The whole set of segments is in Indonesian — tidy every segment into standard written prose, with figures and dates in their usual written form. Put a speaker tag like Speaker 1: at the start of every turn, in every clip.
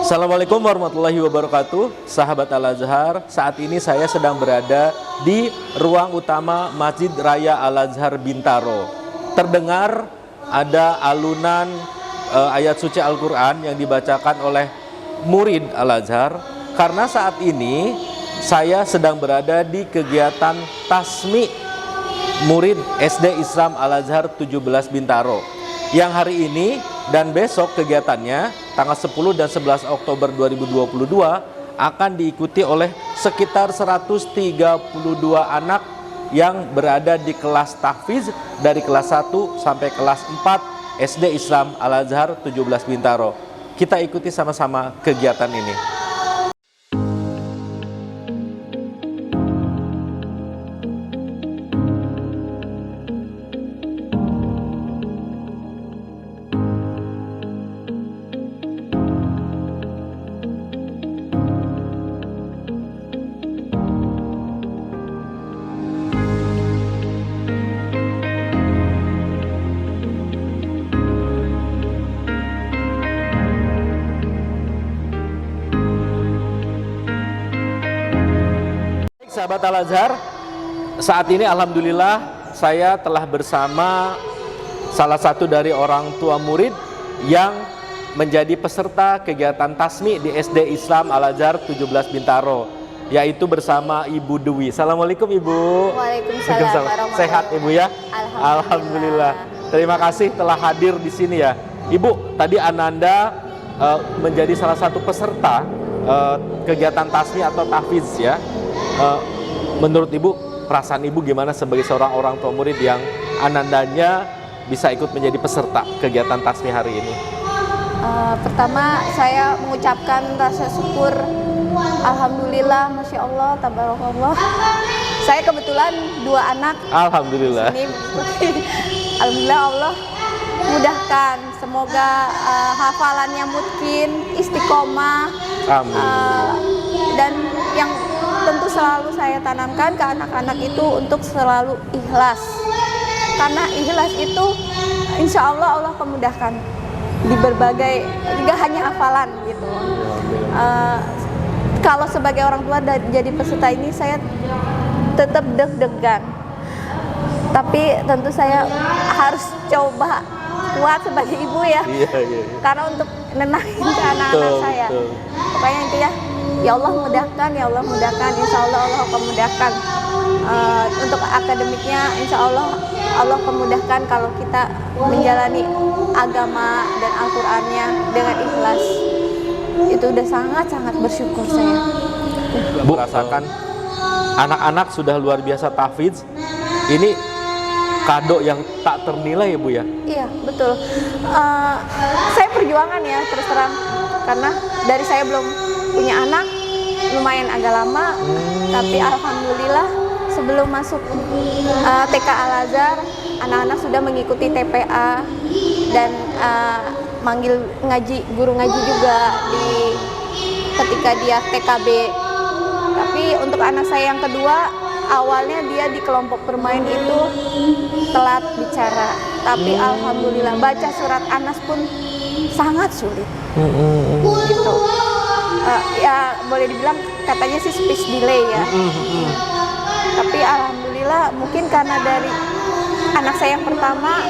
Speaker 1: Assalamualaikum warahmatullahi wabarakatuh. Sahabat Al-Azhar, saat ini saya sedang berada di ruang utama Masjid Raya Al-Azhar Bintaro. Terdengar ada alunan ayat suci Al-Quran yang dibacakan oleh murid Al-Azhar. Karena saat ini saya sedang berada di kegiatan tasmi murid SD Islam Al-Azhar 17 Bintaro, yang hari ini dan besok kegiatannya tanggal 10 dan 11 Oktober 2022 akan diikuti oleh sekitar 132 anak yang berada di kelas tahfiz dari kelas 1 sampai kelas 4 SD Islam Al-Azhar 17 Bintaro. Kita ikuti sama-sama kegiatan ini. Sahabat Al-Azhar, saat ini alhamdulillah saya telah bersama salah satu dari orang tua murid yang menjadi peserta kegiatan tasmi di SD Islam Al-Azhar 17 Bintaro, yaitu bersama Ibu Dwi. Assalamualaikum Ibu.
Speaker 2: Waalaikumsalam.
Speaker 1: Sehat Ibu ya? Alhamdulillah. Terima kasih telah hadir di sini ya. Ibu, tadi Ananda menjadi salah satu peserta kegiatan tasmi atau tahfiz ya. Menurut Ibu, perasaan Ibu gimana sebagai seorang orang tua murid yang anandanya bisa ikut menjadi peserta kegiatan tasmi hari ini?
Speaker 2: Pertama saya mengucapkan rasa syukur. Alhamdulillah, Masya Allah, Tabarakallah. Saya kebetulan 2 anak.
Speaker 1: Alhamdulillah.
Speaker 2: Alhamdulillah, Allah mudahkan. Semoga hafalannya mungkin istiqomah.
Speaker 1: Amin.
Speaker 2: Dan yang tentu selalu saya tanamkan ke anak-anak itu untuk selalu ikhlas, karena ikhlas itu insya Allah Allah memudahkan di berbagai, tidak hanya hafalan gitu. Kalau sebagai orang tua dan jadi peserta ini saya tetap deg-degan, tapi tentu saya harus coba kuat sebagai ibu ya. Iya. Karena untuk nenangin ke anak-anak saya. Pokoknya itu ya Allah mudahkan, ya Allah mudahkan, insya Allah Allah akan mudahkan. Untuk akademiknya insya Allah Allah mudahkan kalau kita menjalani agama dan Al-Qur'annya dengan ikhlas. Itu udah sangat-sangat bersyukur saya.
Speaker 1: Bu, rasakan anak-anak sudah luar biasa tahfiz. Ini kado yang tak ternilai ya Bu ya?
Speaker 2: Iya betul. Saya perjuangan ya terus terang, karena dari saya belum punya anak lumayan agak lama, tapi alhamdulillah sebelum masuk TK Al-Azhar anak-anak sudah mengikuti TPA dan manggil ngaji, guru ngaji juga ketika dia TKB. Tapi untuk anak saya yang kedua, awalnya dia di kelompok bermain itu telat bicara, tapi alhamdulillah baca surat Anas pun sangat sulit. Gitu. Ya boleh dibilang katanya sih speech delay ya. Tapi alhamdulillah mungkin karena dari anak saya yang pertama,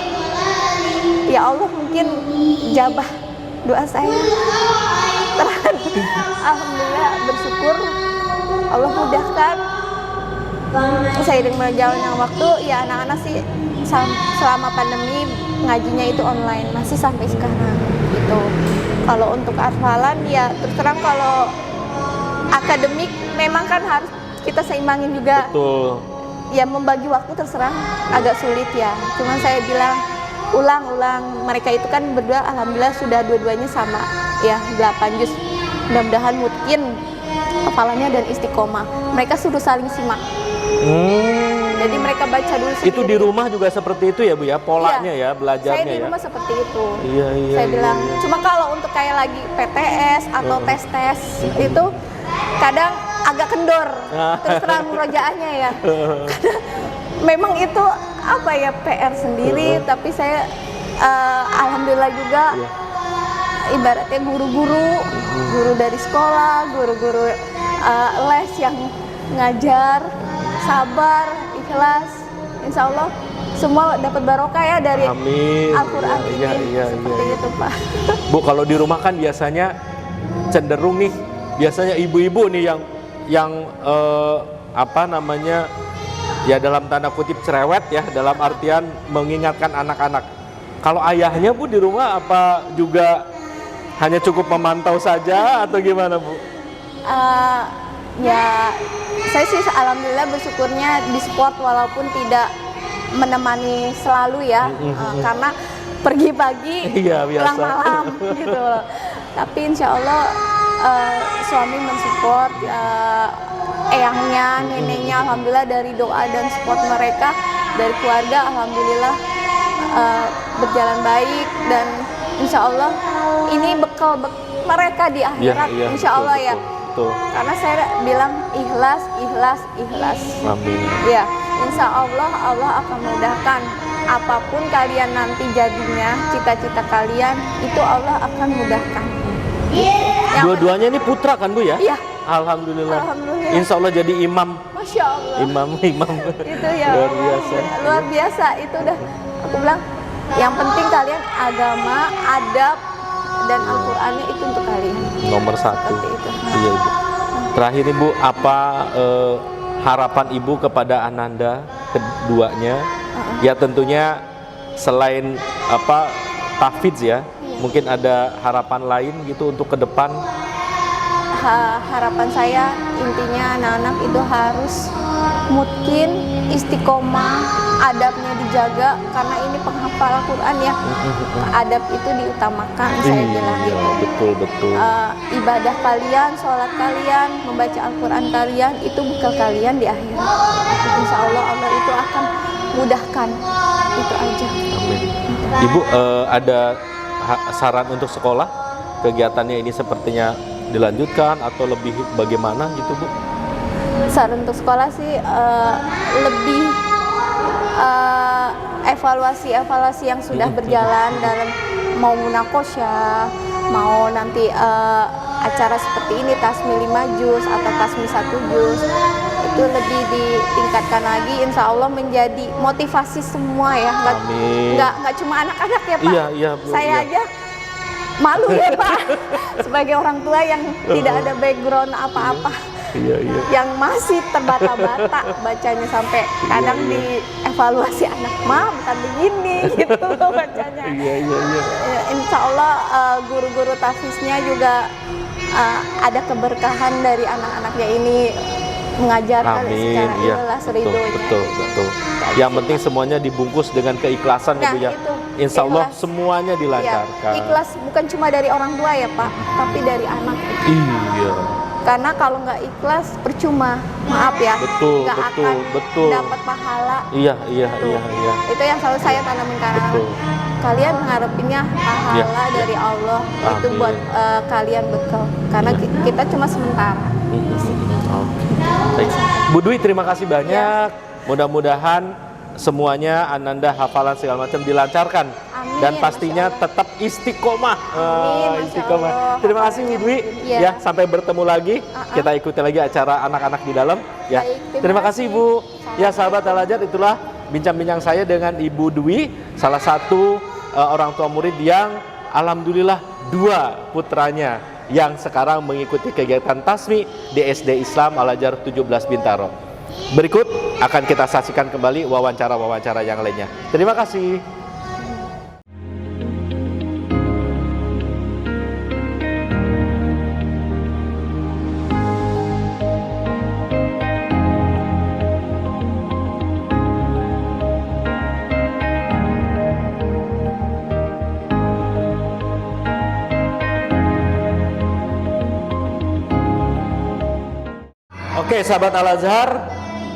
Speaker 2: ya Allah mungkin jabah doa saya. Alhamdulillah bersyukur Allah mudahkan. Seiring berjalannya waktu, ya anak-anak sih selama pandemi ngajinya itu online, masih sampai sekarang gitu. Kalau untuk hafalan ya terus terang, kalau akademik memang kan harus kita seimbangin juga.
Speaker 1: Betul.
Speaker 2: Ya membagi waktu terserang agak sulit ya. Cuman saya bilang ulang-ulang, mereka itu kan berdua alhamdulillah sudah dua-duanya sama ya 8 juz. Mudah-mudahan mungkin hafalannya dan istiqomah. Mereka suruh saling simak. Jadi mereka baca dulu sendiri.
Speaker 1: Itu di rumah juga seperti itu ya Bu ya, polanya ya, belajarnya ya.
Speaker 2: Saya di rumah seperti itu.
Speaker 1: Iya.
Speaker 2: Saya bilang, cuma kalau untuk kayak lagi PTS atau tes-tes itu kadang agak kendor. Terus terang murojaahnya ya. Memang itu apa ya, PR sendiri, tapi saya alhamdulillah juga ibaratnya guru dari sekolah, guru-guru les yang ngajar, sabar, ikhlas. Insya Allah semua dapat barokah ya dari
Speaker 1: Amin.
Speaker 2: Al-Quran ini. Seperti itu Pak.
Speaker 1: Bu, kalau di rumah kan biasanya cenderung nih, biasanya ibu-ibu nih yang apa namanya, ya dalam tanda kutip cerewet ya, dalam artian mengingatkan anak-anak. Kalau ayahnya Bu di rumah apa juga hanya cukup memantau saja atau gimana Bu?
Speaker 2: Ya saya sih alhamdulillah bersyukurnya di sport walaupun tidak menemani selalu ya, karena pergi pagi
Speaker 1: Iya, biasa.
Speaker 2: pulang malam gitu loh. Tapi insya Allah suami mensupport, eyangnya, neneknya, alhamdulillah dari doa dan support mereka dari keluarga, alhamdulillah berjalan baik, dan insya Allah ini bekal mereka di akhirat,
Speaker 1: Iya,
Speaker 2: insya Allah
Speaker 1: betul,
Speaker 2: ya.
Speaker 1: betul.
Speaker 2: Karena saya bilang ikhlas, ikhlas, ikhlas.
Speaker 1: Amin.
Speaker 2: Ya, insya Allah Allah akan mudahkan. Apapun kalian nanti jadinya, cita-cita kalian itu Allah akan mudahkan. Yang
Speaker 1: Dua-duanya ini putra kan Bu ya?
Speaker 2: Iya.
Speaker 1: Alhamdulillah.
Speaker 2: Alhamdulillah.
Speaker 1: Insya Allah jadi imam.
Speaker 2: Masya Allah.
Speaker 1: Imam.
Speaker 2: Itu ya
Speaker 1: Luar
Speaker 2: Allah,
Speaker 1: biasa.
Speaker 2: luar biasa. Itu udah aku bilang yang penting kalian agama, adab, dan Al-Qur'annya itu untuk kalian.
Speaker 1: Nomor satu.
Speaker 2: Seperti itu.
Speaker 1: Iya Ibu. Terakhir Ibu, apa harapan Ibu kepada Ananda keduanya? Ya tentunya selain apa tahfidz ya, mungkin ada harapan lain gitu untuk ke depan.
Speaker 2: Harapan saya intinya anak-anak itu harus mungkin istiqomah, adabnya dijaga, karena ini penghafal Al-Quran ya. Adab itu diutamakan, saya bilang
Speaker 1: Iya,
Speaker 2: gitu.
Speaker 1: betul.
Speaker 2: Ibadah kalian, sholat kalian, membaca Al-Quran kalian itu bekal kalian di akhirat. Insya Allah Allah itu akan mudahkan, itu aja.
Speaker 1: Amin. Ibu ada saran untuk sekolah? Kegiatannya ini sepertinya dilanjutkan atau lebih bagaimana gitu Bu?
Speaker 2: Saran untuk sekolah sih lebih evaluasi yang sudah berjalan dalam mau munakosyah, mau nanti acara seperti ini tasmi 5 juz atau tasmi 1 juz, itu lebih ditingkatkan lagi, insya Allah menjadi motivasi semua ya.
Speaker 1: Amin.
Speaker 2: Nggak cuma anak-anak ya Pak.
Speaker 1: Iya Bu.
Speaker 2: Saya aja malu ya Pak sebagai orang tua yang tidak ada background apa-apa.
Speaker 1: Iya.
Speaker 2: Yang masih terbata-bata bacanya, sampai kadang dievaluasi anak mah bukan begini gitu loh bacanya.
Speaker 1: Iya.
Speaker 2: Ya, insya Allah guru-guru tahfidznya juga ada keberkahan dari anak-anaknya ini mengajarkan secara ikhlas ridhonya.
Speaker 1: Betul. Yang penting semuanya dibungkus dengan keikhlasan ya Bu ya.
Speaker 2: Itu,
Speaker 1: Insya Allah
Speaker 2: ikhlas.
Speaker 1: semuanya
Speaker 2: Ya,
Speaker 1: dilancarkan.
Speaker 2: ikhlas bukan cuma dari orang tua ya Pak, tapi dari anak.
Speaker 1: Iya.
Speaker 2: Karena kalau nggak ikhlas percuma, maaf ya,
Speaker 1: Betul,
Speaker 2: nggak
Speaker 1: betul,
Speaker 2: akan
Speaker 1: betul.
Speaker 2: dapat pahala.
Speaker 1: Iya.
Speaker 2: Itu yang selalu saya tanamin ke anak-anak.
Speaker 1: Betul.
Speaker 2: Kalian mengharapinnya pahala
Speaker 1: Ya.
Speaker 2: dari Allah, itu
Speaker 1: Amin.
Speaker 2: buat kalian bekal. Karena kita cuma sementara.
Speaker 1: Oke. Baik. Bu Dwi, terima kasih banyak. Mudah-mudahan semuanya Ananda hafalan segala macam dilancarkan.
Speaker 2: Amin,
Speaker 1: Dan
Speaker 2: Masya
Speaker 1: pastinya
Speaker 2: Allah.
Speaker 1: tetap istiqomah.
Speaker 2: Amin, Masya
Speaker 1: Istiqomah.
Speaker 2: Allah.
Speaker 1: Terima kasih Bu Dwi.
Speaker 2: Iya.
Speaker 1: Ya, sampai bertemu lagi. Kita ikuti lagi acara anak-anak di dalam. Ya.
Speaker 2: Baik,
Speaker 1: Terima kasih Bu. Ya sahabat Al-Azhar, itulah bincang-bincang saya dengan Ibu Dwi, salah satu orang tua murid yang alhamdulillah 2 putranya yang sekarang mengikuti kegiatan tasmi di SD Islam Al-Azhar 17 Bintaro. Berikut akan kita saksikan kembali wawancara-wawancara yang lainnya. Terima kasih. Oke, sahabat Al-Azhar,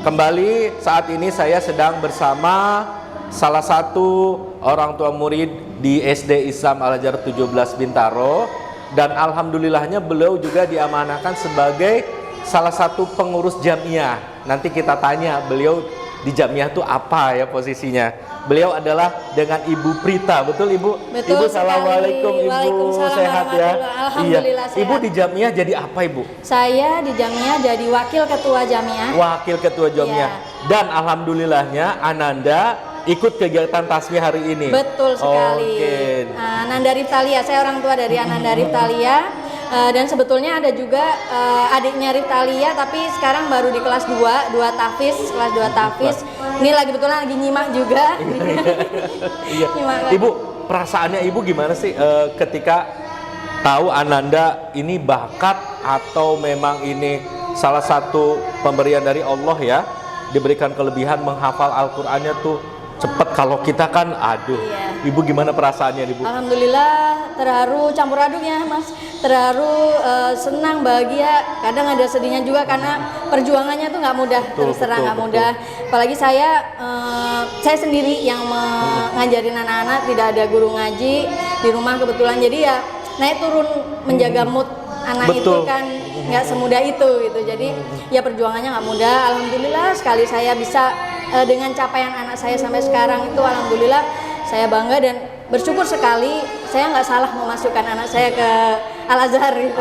Speaker 1: kembali saat ini saya sedang bersama salah satu orang tua murid di SD Islam Al-Azhar 17 Bintaro, dan alhamdulillahnya beliau juga diamanahkan sebagai salah satu pengurus jamiah. Nanti kita tanya beliau di jamiah itu apa ya posisinya.
Speaker 3: Beliau adalah dengan Ibu Prita, betul Ibu?
Speaker 2: Betul
Speaker 3: Ibu,
Speaker 2: sekali.
Speaker 3: assalamualaikum Ibu,
Speaker 2: Waalaikumsalam
Speaker 3: sehat ya?
Speaker 2: warahmatullahi. Alhamdulillah
Speaker 3: Iya.
Speaker 2: sehat.
Speaker 3: Ibu di Jamiah jadi apa Ibu?
Speaker 2: Saya di Jamiah jadi wakil ketua Jamiah.
Speaker 3: Wakil Ketua Jamiah.
Speaker 2: Iya.
Speaker 3: Dan alhamdulillahnya Ananda ikut kegiatan tasbih hari ini.
Speaker 2: Betul sekali.
Speaker 3: Oke.
Speaker 2: Ananda Riftalia, saya orang tua dari Ananda Riftalia. Dan sebetulnya ada juga adiknya Riftalia, tapi sekarang baru di kelas 2 tahfiz, kelas 2 tahfiz. Ini lagi betulan lagi nyimak juga.
Speaker 3: Iya.
Speaker 2: Nyimak.
Speaker 3: Ibu, perasaannya Ibu gimana sih ketika tahu Ananda ini bakat atau memang ini salah satu pemberian dari Allah ya, diberikan kelebihan menghafal Al-Qur'annya tuh cepet. Kalau kita kan aduh.
Speaker 2: Iya.
Speaker 3: Ibu gimana perasaannya Ibu?
Speaker 2: Alhamdulillah terharu, campur aduk ya Mas. Terharu, senang, bahagia. Kadang ada sedihnya juga karena perjuangannya tuh nggak mudah, terus terang nggak mudah. Apalagi saya sendiri yang ngajarin anak-anak, tidak ada guru ngaji di rumah kebetulan. Jadi ya naik turun menjaga mood anak itu kan nggak semudah itu gitu. Jadi ya perjuangannya nggak mudah. Alhamdulillah sekali saya bisa dengan capaian anak saya sampai sekarang itu, alhamdulillah saya bangga dan bersyukur sekali saya nggak salah memasukkan anak saya ke Al-Azhar gitu.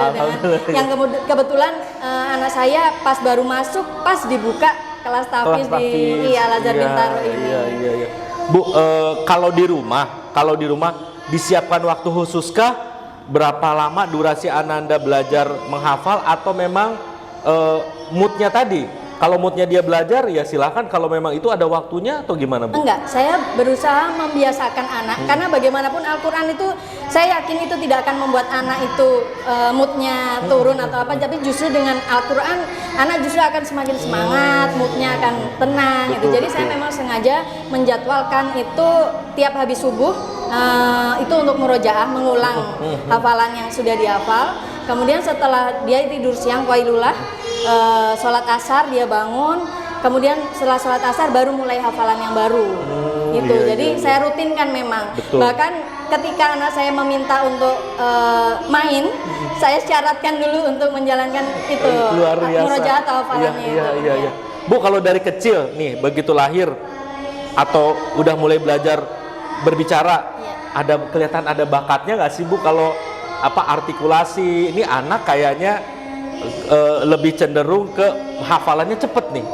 Speaker 2: Yang kebetulan anak saya pas baru masuk pas dibuka kelas tahfiz di Al-Azhar Bintaro ini.
Speaker 3: Iya. Bu, kalau di rumah disiapkan waktu khususkah? Berapa lama durasi Ananda belajar menghafal atau memang moodnya tadi? Kalau moodnya dia belajar ya silakan, kalau memang itu ada waktunya atau gimana Bu?
Speaker 2: Enggak, saya berusaha membiasakan anak karena bagaimanapun Al-Quran itu saya yakin itu tidak akan membuat anak itu moodnya turun atau apa, tapi justru dengan Al-Quran anak justru akan semakin semangat, moodnya akan tenang gitu. Jadi saya memang sengaja menjadwalkan itu tiap habis subuh itu untuk murojaah, mengulang hafalan yang sudah dihafal. Kemudian setelah dia tidur siang qailullah, sholat asar dia bangun, kemudian setelah sholat asar baru mulai hafalan yang baru gitu. Jadi saya rutinkan memang. Bahkan ketika anak saya meminta untuk main, saya syaratkan dulu untuk menjalankan itu murojaah atau hafalannya itu.
Speaker 3: Iya. Bu, kalau dari kecil nih begitu lahir atau udah mulai belajar berbicara, ada kelihatan ada bakatnya nggak sih Bu? Kalau artikulasi ini anak kayaknya lebih cenderung ke hafalannya cepet nih.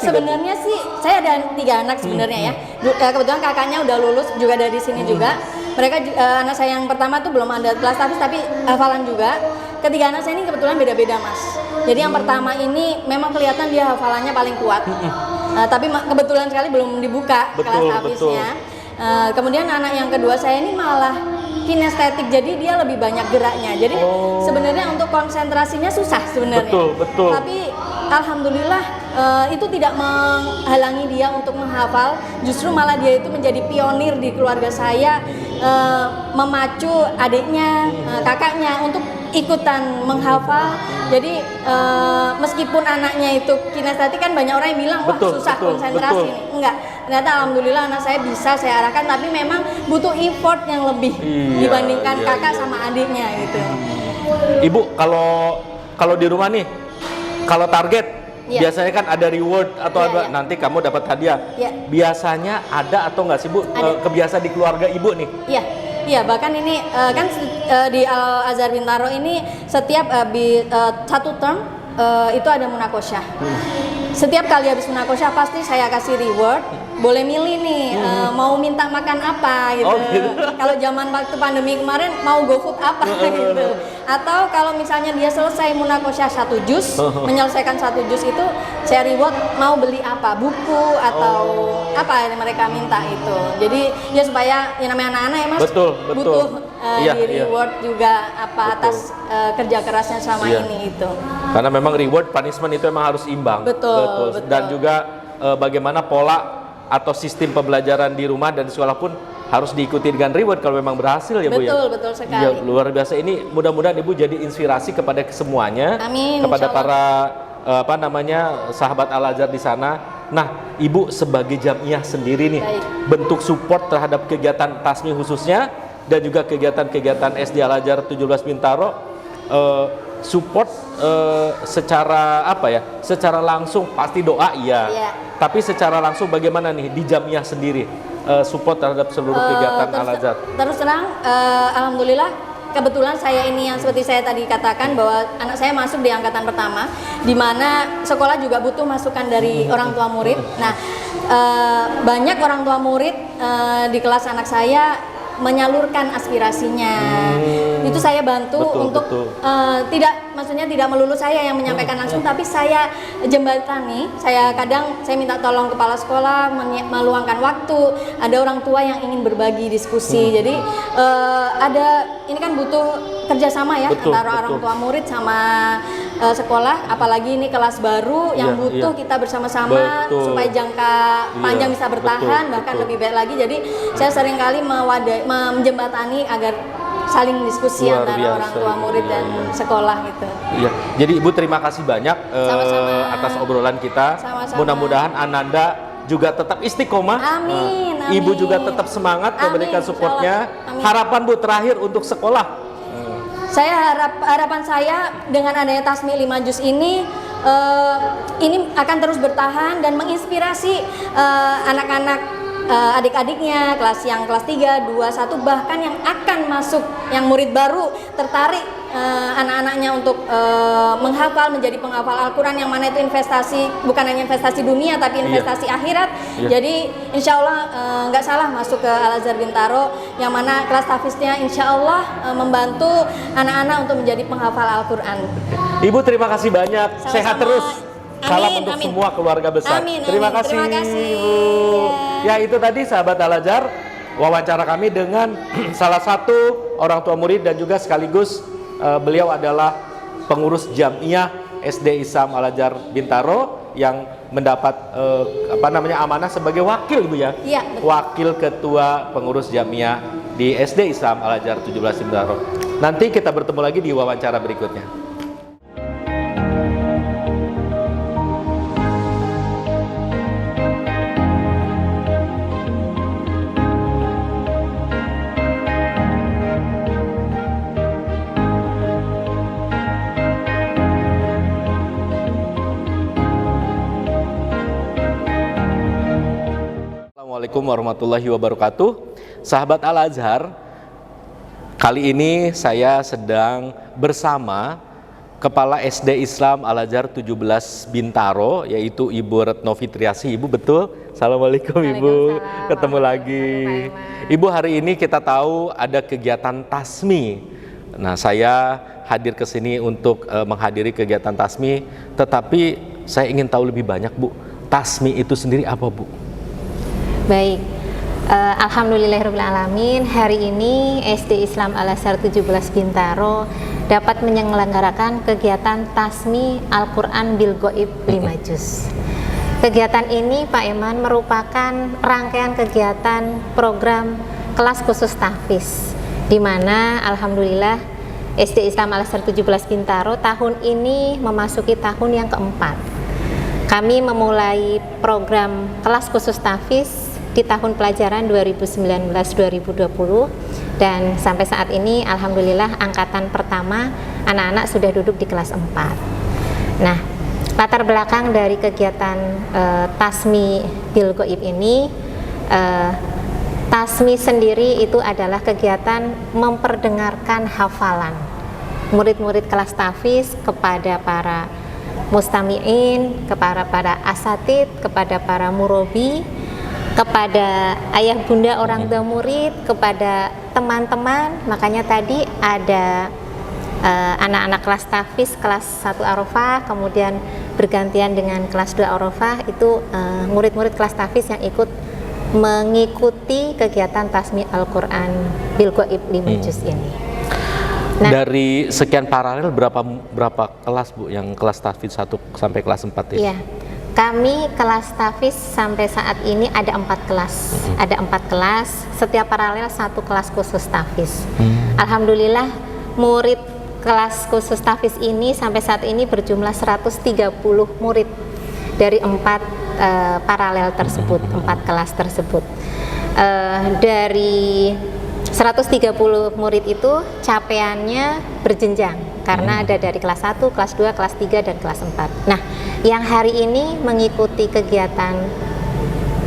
Speaker 2: Sebenarnya sih saya ada 3 anak sebenarnya ya. Kebetulan kakaknya udah lulus juga dari sini juga. Mereka anak saya yang pertama tuh belum ada kelas tahfiz tapi hafalan juga. Ketiga anak saya ini kebetulan beda-beda Mas. Jadi yang pertama ini memang kelihatan dia hafalannya paling kuat. Tapi kebetulan sekali belum dibuka kelas tahfiznya. Kemudian anak yang kedua saya ini malah kinestetik, jadi dia lebih banyak geraknya. Jadi sebenarnya untuk konsentrasinya susah sebenarnya.
Speaker 3: Betul.
Speaker 2: Tapi alhamdulillah itu tidak menghalangi dia untuk menghafal. Justru malah dia itu menjadi pionir di keluarga saya, memacu adiknya, kakaknya untuk ikutan menghafal. Jadi meskipun anaknya itu kinestetik kan banyak orang yang bilang wah susah konsentrasi nih. Enggak, ternyata alhamdulillah anak saya bisa saya arahkan, tapi memang butuh effort yang lebih dibandingkan kakak sama adiknya gitu.
Speaker 3: Ibu, kalau di rumah nih, kalau target biasanya kan ada reward atau nanti kamu dapat hadiah. Biasanya ada atau enggak sih Bu? Kebiasaan di keluarga Ibu nih?
Speaker 2: Iya, bahkan ini kan di Al-Azhar Bintaro ini setiap satu term itu ada munakosyah. Setiap kali habis munakosyah pasti saya kasih reward. Boleh milih nih mau minta makan apa gitu. Kalau zaman waktu pandemi kemarin mau GoFood apa gitu. Atau kalau misalnya dia selesai munakosyah 1 juz, menyelesaikan 1 juz itu saya reward mau beli apa, buku atau apa yang mereka minta itu. Jadi ya supaya yang namanya anak-anak ya Mas butuh di reward juga atas kerja kerasnya selama ini itu.
Speaker 3: Karena memang reward punishment itu memang harus imbang.
Speaker 2: Betul.
Speaker 3: Dan juga bagaimana pola atau sistem pembelajaran di rumah dan di sekolah pun harus diikuti dengan reward kalau memang berhasil ya Bu ya.
Speaker 2: Betul sekali.
Speaker 3: Ya, luar biasa. Ini mudah-mudahan Ibu jadi inspirasi kepada semuanya.
Speaker 2: Amin,
Speaker 3: kepada para sahabat Al-Azhar di sana. Nah, Ibu sebagai jamiah sendiri nih, bentuk support terhadap kegiatan tasmi khususnya dan juga kegiatan-kegiatan SD Al-Azhar 17 Bintaro,
Speaker 1: support secara apa ya? Secara langsung pasti doa iya.
Speaker 4: Iya.
Speaker 1: Tapi secara langsung bagaimana nih di Jamiah sendiri support terhadap seluruh kegiatan Al-Azhar?
Speaker 4: Terus terang, alhamdulillah kebetulan saya ini yang seperti saya tadi katakan bahwa anak saya masuk di angkatan pertama, di mana sekolah juga butuh masukan dari orang tua murid. Nah, banyak orang tua murid di kelas anak saya menyalurkan aspirasinya. Itu saya bantu untuk maksudnya tidak melulu saya yang menyampaikan langsung, tapi saya jembatani. Saya minta tolong kepala sekolah meluangkan waktu. Ada orang tua yang ingin berbagi diskusi. Jadi ini kan butuh kerjasama ya antara orang tua murid sama sekolah. Apalagi ini kelas baru yang butuh kita bersama-sama supaya jangka panjang bisa bertahan, bahkan lebih baik lagi. Jadi saya seringkali menjembatani agar saling diskusi antara orang tua murid dan sekolah gitu.
Speaker 1: Iya. Jadi Ibu terima kasih banyak atas obrolan kita.
Speaker 4: Sama-sama.
Speaker 1: Mudah-mudahan Ananda juga tetap istiqomah.
Speaker 4: Amin, amin.
Speaker 1: Ibu juga tetap semangat memberikan
Speaker 4: Amin,
Speaker 1: supportnya.
Speaker 4: amin.
Speaker 1: Harapan Bu terakhir untuk sekolah.
Speaker 4: Harapan saya dengan adanya Tasmi 5 Juz ini akan terus bertahan dan menginspirasi anak-anak adik-adiknya kelas 3, 2, 1 bahkan yang akan masuk yang murid baru tertarik anak-anaknya untuk menghafal, menjadi penghafal Al-Quran, yang mana itu investasi, bukan hanya investasi dunia tapi investasi akhirat. Jadi insya Allah nggak salah masuk ke Al-Azhar Bintaro, yang mana kelas tahfiznya insya Allah membantu anak-anak untuk menjadi penghafal Al-Quran.
Speaker 1: Ibu terima kasih banyak.
Speaker 4: Sama-sama.
Speaker 1: Sehat terus. Salam
Speaker 4: Amin,
Speaker 1: untuk
Speaker 4: amin.
Speaker 1: semua keluarga besar.
Speaker 4: Amin,
Speaker 1: Terima
Speaker 4: amin.
Speaker 1: kasih,
Speaker 4: Terima kasih.
Speaker 1: Bu. Ya itu tadi sahabat Al-Azhar, wawancara kami dengan salah satu orang tua murid dan juga sekaligus beliau adalah pengurus Jamiah SD Islam Al-Azhar Bintaro yang mendapat amanah sebagai wakil, Bu ya.
Speaker 4: Iya, betul.
Speaker 1: Wakil ketua pengurus Jamiah di SD Islam Al-Azhar 17 Bintaro. Nanti kita bertemu lagi di wawancara berikutnya. Assalamualaikum warahmatullahi wabarakatuh. Sahabat Al-Azhar, kali ini saya sedang bersama Kepala SD Islam Al-Azhar 17 Bintaro, yaitu Ibu Retno Fitriasi. Ibu betul? Assalamualaikum Ibu, ketemu lagi. Ibu, hari ini kita tahu ada kegiatan Tasmi. Nah, saya hadir ke sini untuk menghadiri kegiatan Tasmi, tetapi saya ingin tahu lebih banyak, Bu. Tasmi itu sendiri apa, Bu?
Speaker 5: Baik, alhamdulillahirrahmanirrahim. Hari ini SD Islam Al-Azhar 17 Bintaro dapat menyelenggarakan kegiatan Tasmi Al-Quran Bil Ghaib 5 Juz. Kegiatan ini Pak Iman merupakan rangkaian kegiatan program kelas khusus tahfiz, di mana alhamdulillah SD Islam Al-Azhar 17 Bintaro tahun ini memasuki tahun yang keempat. Kami memulai program kelas khusus tahfiz di tahun pelajaran 2019-2020 dan sampai saat ini alhamdulillah angkatan pertama anak-anak sudah duduk di kelas 4. Nah, latar belakang dari kegiatan Tasmi Bil Ghaib ini, Tasmi sendiri itu adalah kegiatan memperdengarkan hafalan murid-murid kelas tahfiz kepada para mustami'in, kepada para asatid, kepada para murabi, kepada ayah bunda orang tua murid, kepada teman-teman. Makanya tadi ada anak-anak kelas tahfiz kelas 1 Arafah, kemudian bergantian dengan kelas 2 Arafah, itu murid-murid kelas tahfiz yang ikut mengikuti kegiatan Tasmi Al-Quran Bil Ghaib 5 Juz ini. Nah,
Speaker 1: dari sekian paralel berapa kelas, Bu, yang kelas tahfiz 1 sampai kelas 4 ini?
Speaker 5: iya, kami kelas tahfiz sampai saat ini ada 4 kelas. Ada 4 kelas, setiap paralel 1 kelas khusus tahfiz. Alhamdulillah murid kelas khusus tahfiz ini sampai saat ini berjumlah 130 murid dari 4 paralel tersebut, 4 kelas tersebut. Dari 130 murid itu capaiannya berjenjang. karena ada dari kelas 1, kelas 2, kelas 3 dan kelas 4. Nah, yang hari ini mengikuti kegiatan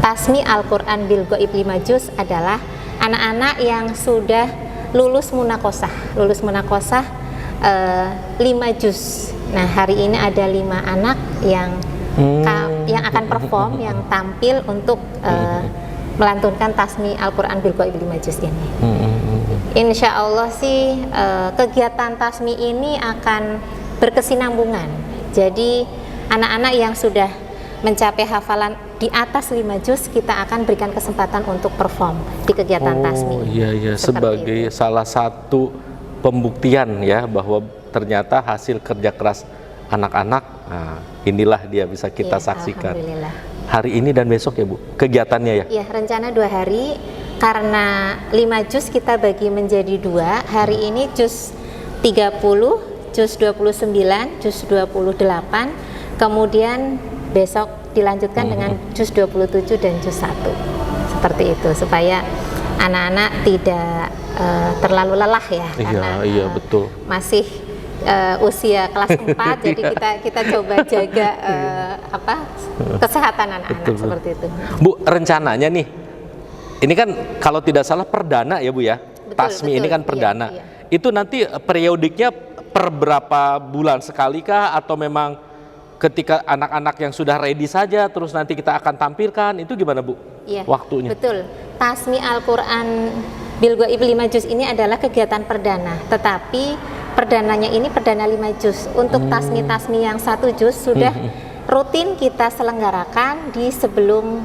Speaker 5: Tasmi Al-Quran bil Ghaib 5 juz adalah anak-anak yang sudah lulus munakosah 5 juz. Nah, hari ini ada 5 anak yang akan perform, yang tampil untuk melantunkan Tasmi Al-Quran bil Ghaib 5 juz ini. Insya Allah sih kegiatan Tasmi ini akan berkesinambungan. Jadi anak-anak yang sudah mencapai hafalan di atas 5 juz, kita akan berikan kesempatan untuk perform di kegiatan Tasmi.
Speaker 3: Oh iya, sebagai salah satu pembuktian ya bahwa ternyata hasil kerja keras anak-anak, nah, inilah dia bisa kita saksikan.
Speaker 5: Alhamdulillah.
Speaker 3: Hari ini dan besok ya Bu, kegiatannya ya?
Speaker 5: Iya, rencana 2 hari, karena 5 juz kita bagi menjadi 2. Hari ini juz 30, juz 29, juz 28, kemudian besok dilanjutkan dengan juz 27 dan juz 1. Seperti itu, supaya anak-anak tidak terlalu lelah ya, karena
Speaker 3: betul.
Speaker 5: masih usia kelas 4, jadi kita coba jaga kesehatan anak-anak seperti itu.
Speaker 3: Bu, rencananya nih, ini kan kalau tidak salah perdana ya Bu ya, Tasmi ini kan perdana.
Speaker 5: Iya.
Speaker 3: Itu nanti periodiknya per berapa bulan sekali kah, atau memang ketika anak-anak yang sudah ready saja terus nanti kita akan tampilkan, itu gimana Bu?
Speaker 5: Iya,
Speaker 3: waktunya?
Speaker 5: Betul. Tasmi Al-Quran bil Ghaib 5 juz ini adalah kegiatan perdana, tetapi perdananya ini perdana 5 juz. Untuk tasmi-tasmi yang 1 juz sudah rutin kita selenggarakan di sebelum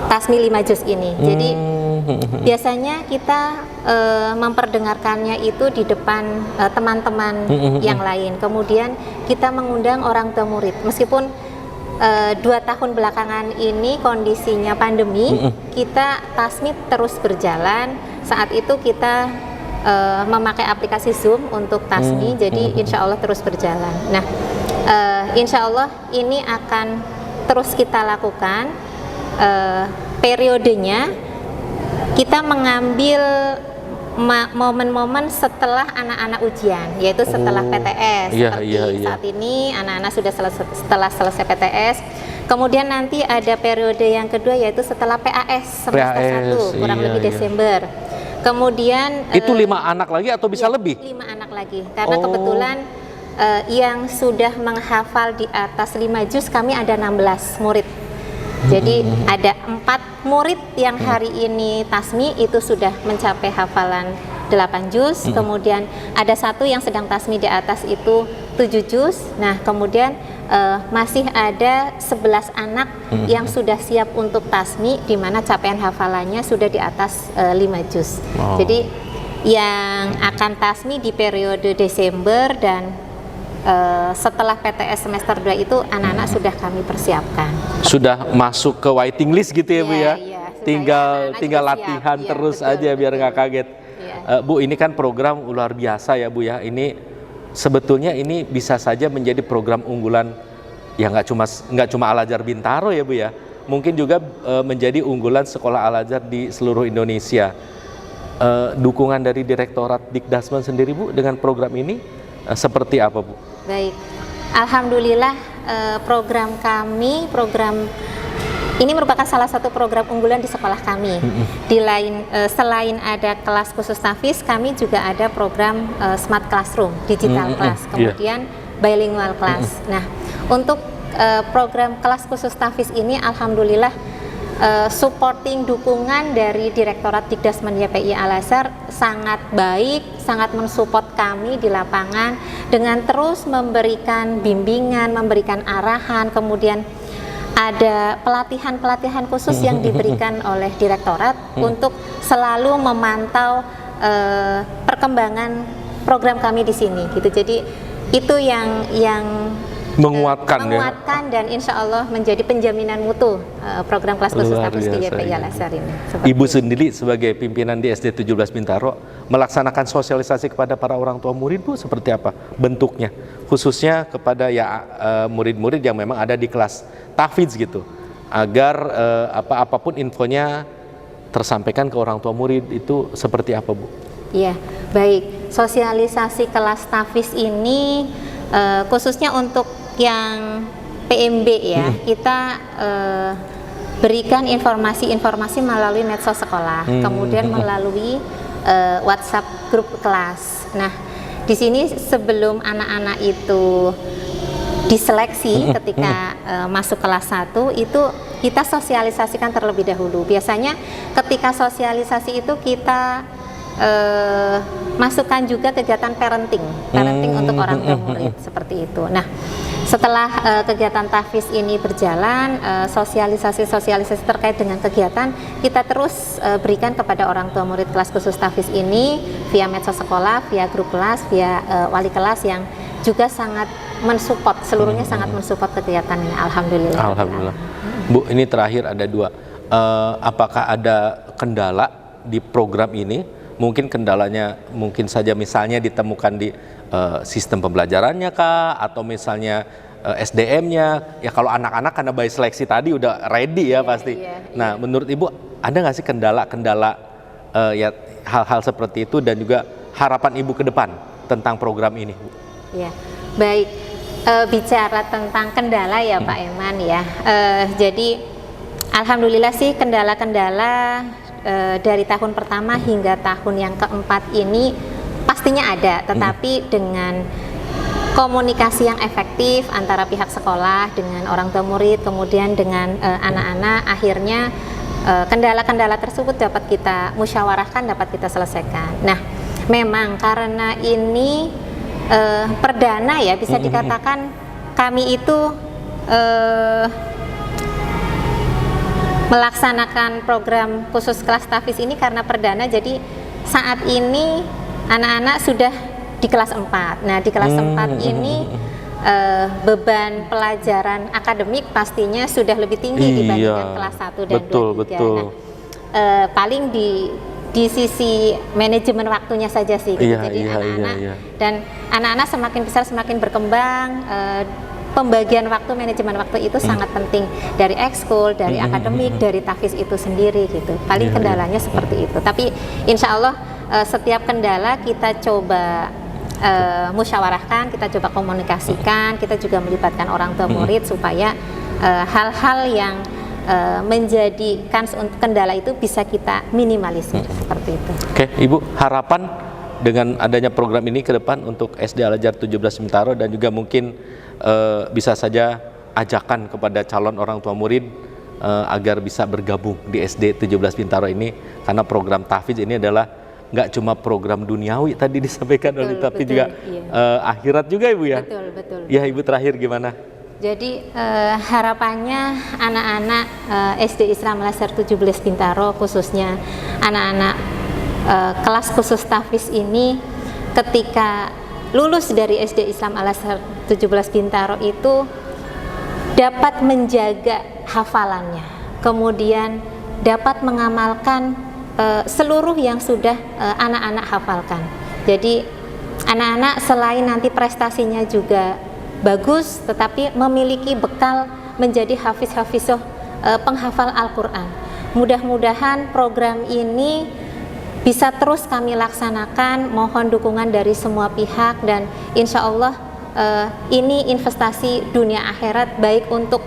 Speaker 5: tasmi 5 juz ini. Jadi biasanya kita memperdengarkannya itu di depan teman-teman yang lain. Kemudian kita mengundang orang tua murid. Meskipun 2 tahun belakangan ini kondisinya pandemi, kita tasmi terus berjalan. Saat itu kita memakai aplikasi Zoom untuk tasmi, jadi insya Allah terus berjalan. Nah, insya Allah ini akan terus kita lakukan. Periodenya kita mengambil momen-momen setelah anak-anak ujian, yaitu setelah PTS. Saat ini anak-anak sudah setelah selesai PTS. Kemudian nanti ada periode yang kedua, yaitu setelah PAS semester 1, kurang lebih Desember. Kemudian
Speaker 3: itu 5 anak lagi atau bisa lebih?
Speaker 5: 5 anak lagi, karena kebetulan yang sudah menghafal di atas 5 juz kami ada 16 murid. Jadi ada 4 murid yang hari ini tasmi itu sudah mencapai hafalan 8 juz. Kemudian ada 1 yang sedang tasmi di atas itu 7 juz. Nah, kemudian masih ada 11 anak yang sudah siap untuk tasmi, di mana capaian hafalannya sudah di atas 5 juz. Jadi yang akan tasmi di periode Desember dan setelah PTS semester 2 itu anak-anak sudah kami persiapkan.
Speaker 3: Sudah masuk ke waiting list gitu ya Bu ya? Tinggal latihan
Speaker 5: siap.
Speaker 3: terus
Speaker 5: Betul,
Speaker 3: aja biar nggak kaget. Bu, ini kan program luar biasa ya Bu ya. Ini sebetulnya ini bisa saja menjadi program unggulan ya, nggak cuma Al-Azhar Bintaro ya Bu ya. Mungkin juga menjadi unggulan sekolah Al-Azhar di seluruh Indonesia. Dukungan dari Direktorat Dikdasmen sendiri Bu dengan program ini seperti apa Bu?
Speaker 5: Baik, alhamdulillah program ini merupakan salah satu program unggulan di sekolah kami. Selain ada kelas khusus tahfiz, kami juga ada program Smart Classroom, Digital Class, kemudian Bilingual Class. Nah, untuk program kelas khusus tahfiz ini alhamdulillah supporting dukungan dari Direktorat Dikdasmen YPI Al-Azhar sangat baik, sangat mensupport kami di lapangan dengan terus memberikan bimbingan, memberikan arahan, kemudian ada pelatihan-pelatihan khusus yang diberikan oleh Direktorat untuk selalu memantau perkembangan program kami di sini gitu. Jadi itu yang menguatkan dan insya Allah menjadi penjaminan mutu program kelas khusus tahfiz di YPI Al-Azhar ini.
Speaker 3: Ibu sendiri sebagai pimpinan di SD 17 Bintaro melaksanakan sosialisasi kepada para orang tua murid Bu seperti apa bentuknya, khususnya kepada murid-murid yang memang ada di kelas tahfiz gitu, agar apapun infonya tersampaikan ke orang tua murid, itu seperti apa Bu?
Speaker 5: Iya, baik. sosialisasi kelas tahfiz ini khususnya untuk yang PMB ya, kita berikan informasi-informasi melalui medsos sekolah, kemudian melalui WhatsApp grup kelas. Nah, di sini sebelum anak-anak itu diseleksi ketika masuk kelas 1 itu kita sosialisasikan terlebih dahulu. Biasanya ketika sosialisasi itu kita masukkan juga kegiatan parenting untuk orang tua murid seperti itu. Nah, setelah kegiatan tahfiz ini berjalan, sosialisasi terkait dengan kegiatan kita terus berikan kepada orang tua murid kelas khusus tahfiz ini via medsos sekolah, via grup kelas, via wali kelas yang juga sangat mensupport, seluruhnya sangat mensupport kegiatannya. Alhamdulillah.
Speaker 3: Alhamdulillah. Bu, ini terakhir ada 2. Apakah ada kendala di program ini? Mungkin kendalanya mungkin saja misalnya ditemukan di sistem pembelajarannya kah, atau misalnya SDM-nya. Ya kalau anak-anak karena by seleksi tadi udah ready ya pasti. Nah, menurut Ibu ada nggak sih kendala-kendala ya hal-hal seperti itu, dan juga harapan Ibu ke depan tentang program ini, Bu?
Speaker 5: Ya, baik. Bicara tentang kendala ya Pak Eman ya. Jadi alhamdulillah sih kendala-kendala dari tahun pertama hingga tahun yang keempat ini pastinya ada, tetapi dengan komunikasi yang efektif antara pihak sekolah dengan orang tua murid, kemudian dengan anak-anak, akhirnya kendala-kendala tersebut dapat kita musyawarahkan, dapat kita selesaikan. Nah, memang karena ini perdana ya, bisa dikatakan kami itu melaksanakan program khusus kelas tahfiz ini karena perdana. Jadi saat ini anak-anak sudah di kelas 4. Nah, di kelas 4 ini beban pelajaran akademik pastinya sudah lebih tinggi dibandingkan kelas 1 dan 2, 3.
Speaker 3: Betul.
Speaker 5: Nah, paling di sisi manajemen waktunya saja sih gitu. Jadi anak-anak dan anak-anak semakin besar semakin berkembang, pembagian waktu, manajemen waktu itu sangat penting, dari ekskul, dari akademik, dari tahfiz itu sendiri gitu. Paling kendalanya seperti itu. Tapi insya Allah setiap kendala kita coba musyawarahkan, kita coba komunikasikan, kita juga melibatkan orang tua murid supaya hal-hal yang menjadikan kendala itu bisa kita minimalisir seperti itu.
Speaker 3: Oke, Ibu, harapan dengan adanya program ini ke depan untuk SD Al-Azhar 17 Bintaro, dan juga mungkin bisa saja ajakan kepada calon orang tua murid agar bisa bergabung di SD 17 Bintaro ini, karena program tahfiz ini adalah nggak cuma program duniawi tadi disampaikan oleh, tapi juga akhirat juga, Ibu ya.
Speaker 5: Betul.
Speaker 3: Ya, Ibu, terakhir gimana?
Speaker 5: Jadi harapannya anak-anak SD Islam Al-Azhar 17 Bintaro, khususnya anak-anak kelas khusus tahfiz ini, ketika lulus dari SD Islam Al-Azhar 17 Bintaro itu dapat menjaga hafalannya, kemudian dapat mengamalkan seluruh yang sudah anak-anak hafalkan. Jadi anak-anak selain nanti prestasinya juga bagus, tetapi memiliki bekal menjadi hafiz-hafizah penghafal Al-Quran. Mudah-mudahan program ini bisa terus kami laksanakan, mohon dukungan dari semua pihak, dan insya Allah ini investasi dunia akhirat baik untuk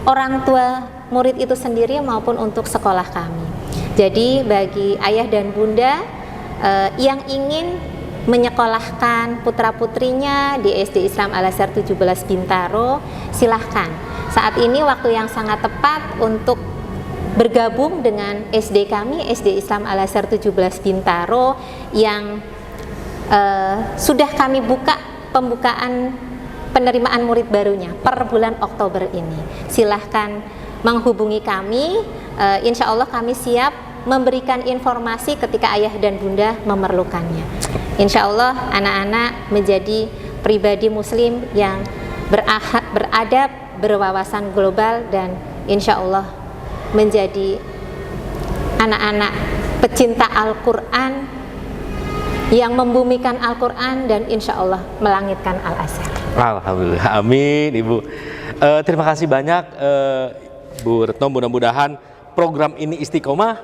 Speaker 5: orang tua murid itu sendiri maupun untuk sekolah kami. Jadi bagi ayah dan bunda yang ingin menyekolahkan putra-putrinya di SD Islam Al-Azhar 17 Bintaro, silahkan. Saat ini waktu yang sangat tepat untuk bergabung dengan SD kami, SD Islam Al-Azhar 17 Bintaro, yang sudah kami buka pembukaan penerimaan murid barunya per bulan Oktober ini. Silahkan menghubungi kami, insya Allah kami siap memberikan informasi ketika ayah dan bunda memerlukannya. Insya Allah anak-anak menjadi pribadi muslim yang beradab, berwawasan global, dan insya Allah menjadi anak-anak pecinta Al-Quran yang membumikan Al-Quran dan insya Allah melangitkan Al-Azhar.
Speaker 3: Alhamdulillah, amin, Ibu. Terima kasih banyak Bu Retno, mudah-mudahan program ini istiqomah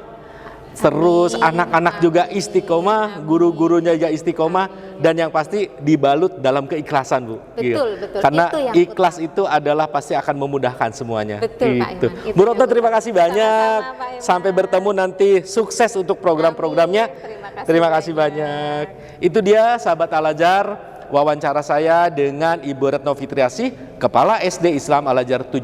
Speaker 1: terus anak-anak juga istiqomah, guru-gurunya juga istiqomah, dan yang pasti dibalut dalam keikhlasan, Bu.
Speaker 5: Betul, betul.
Speaker 1: Karena
Speaker 5: Itu yang
Speaker 1: ikhlas itu adalah pasti akan memudahkan semuanya.
Speaker 5: Betul, Pak
Speaker 1: Gitu.
Speaker 5: Iman. Itu
Speaker 1: Bu Retno,
Speaker 5: yang
Speaker 1: terima kasih banyak.
Speaker 5: Sama-sama, Pak Iman.
Speaker 1: Sampai bertemu nanti, sukses untuk program-programnya. Terima kasih banyak. Itu dia sahabat Al-Azhar, wawancara saya dengan Ibu Retno Fitriasih, Kepala SD Islam Al-Azhar 17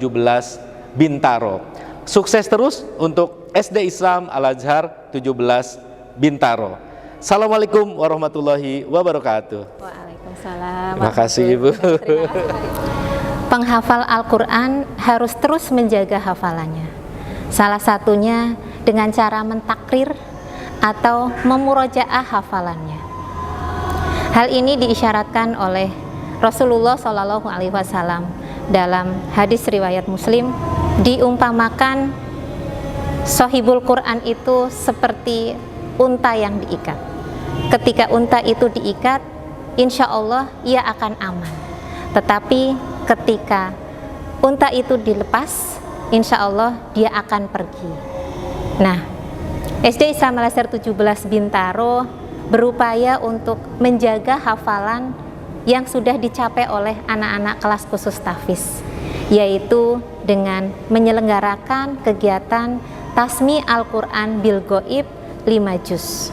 Speaker 1: Bintaro. Sukses terus untuk SD Islam Al-Azhar 17 Bintaro. Assalamualaikum warahmatullahi wabarakatuh.
Speaker 5: Waalaikumsalam.
Speaker 1: Terima kasih, Ibu.
Speaker 5: Terima kasih, Pak Iman. Penghafal Al-Quran harus terus menjaga hafalannya. Salah satunya dengan cara mentakrir atau memurojaah hafalannya. Hal ini diisyaratkan oleh Rasulullah SAW dalam hadis riwayat Muslim, diumpamakan Sohibul Quran itu seperti unta yang diikat. Ketika unta itu diikat, insya Allah ia akan aman. Tetapi ketika unta itu dilepas, insya Allah dia akan pergi. Nah, SD Islam Al-Azhar 17 Bintaro berupaya untuk menjaga hafalan yang sudah dicapai oleh anak-anak kelas khusus tahfiz, yaitu dengan menyelenggarakan kegiatan Tasmi Al-Quran Bil Ghaib 5 juz.